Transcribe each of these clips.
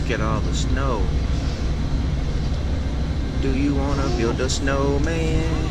look at all the snow. Do you wanna build a snowman?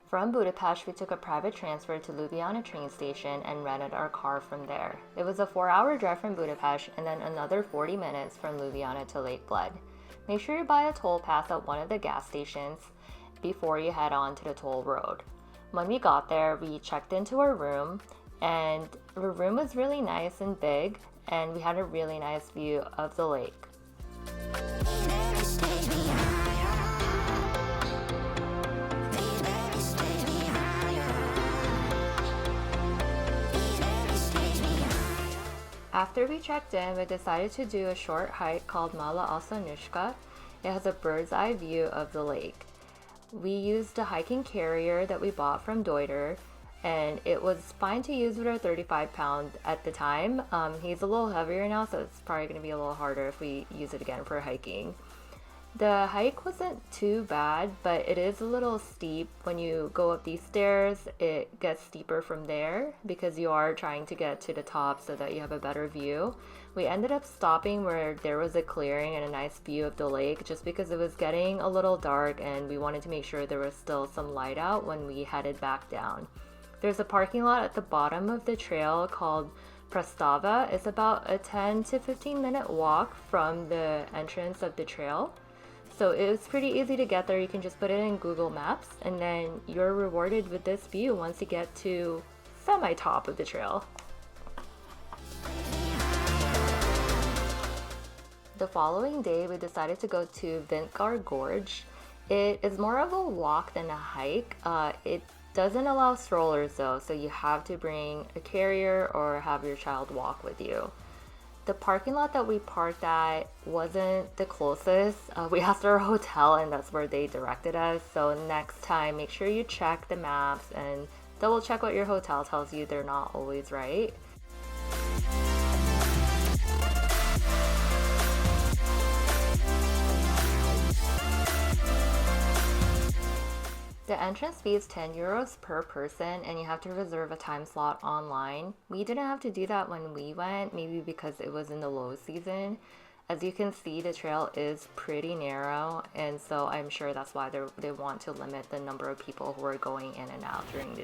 From Budapest, we took a private transfer to Ljubljana train station and rented our car from there. It was a 4-hour drive from Budapest and then another 40 minutes from Ljubljana to Lake Bled. Make sure you buy a toll pass at one of the gas stations before you head on to the toll road. When we got there, we checked into our room, and the room was really nice and big, and we had a really nice view of the lake. After we checked in, we decided to do a short hike called Mala Osanushka. It has a bird's eye view of the lake. We used a hiking carrier that we bought from Deuter, and it was fine to use with our 35-pound at the time. He's a little heavier now, so it's probably going to be a little harder if we use it again for hiking. The hike wasn't too bad, but it is a little steep. When you go up these stairs, it gets steeper from there because you are trying to get to the top so that you have a better view. We ended up stopping where there was a clearing and a nice view of the lake just because it was getting a little dark and we wanted to make sure there was still some light out when we headed back down. There's a parking lot at the bottom of the trail called Prestava. It's about a 10 to 15 minute walk from the entrance of the trail. So it's pretty easy to get there. You can just put it in Google Maps and then you're rewarded with this view once you get to semi-top of the trail. The following day, we decided to go to Vintgar Gorge. It is more of a walk than a hike. It doesn't allow strollers though, so you have to bring a carrier or have your child walk with you. The parking lot that we parked at wasn't the closest. We asked our hotel and that's where they directed us. So next time, make sure you check the maps and double check what your hotel tells you. They're not always right. The entrance fee is 10 euros per person and you have to reserve a time slot online. We didn't have to do that when we went, maybe because it was in the low season. As you can see, the trail is pretty narrow, and so I'm sure that's why they want to limit the number of people who are going in and out during the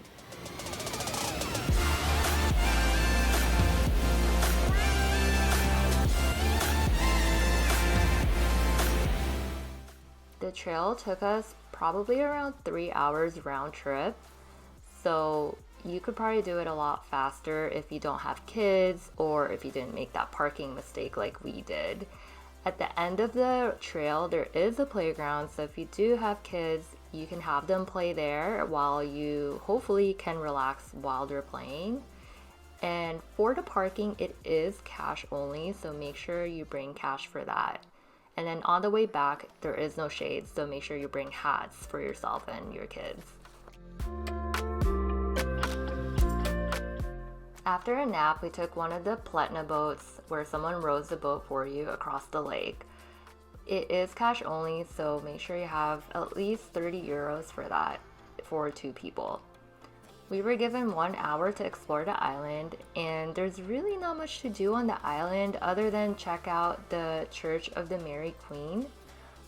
The trail took us probably around 3 hours round trip, so you could probably do it a lot faster if you don't have kids or if you didn't make that parking mistake like we did. At the end of the trail, there is a playground, so if you do have kids, you can have them play there while you hopefully can relax while they're playing. And for the parking, it is cash only, so make sure you bring cash for that. And then on the way back, there is no shade, so make sure you bring hats for yourself and your kids. After a nap, we took one of the Pletna boats where someone rows the boat for you across the lake. It is cash only, so make sure you have at least 30 euros for that for 2 people. We were given 1 hour to explore the island, and there's really not much to do on the island other than check out the Church of the Mary Queen.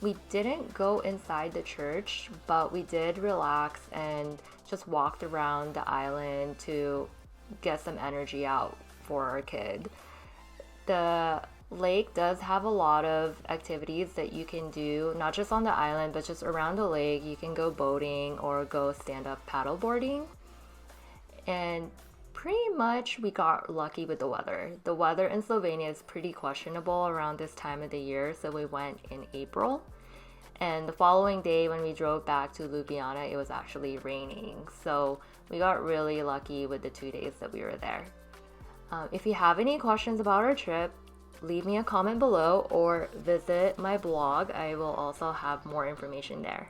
We didn't go inside the church, but we did relax and just walked around the island to get some energy out for our kid. The lake does have a lot of activities that you can do, not just on the island, but just around the lake. You can go boating or go stand-up paddleboarding. And pretty much we got lucky with the weather. The weather in Slovenia is pretty questionable around this time of the year, so we went in April. And the following day when we drove back to Ljubljana, it was actually raining. So we got really lucky with the 2 days that we were there. If you have any questions about our trip, leave me a comment below or visit my blog. I will also have more information there.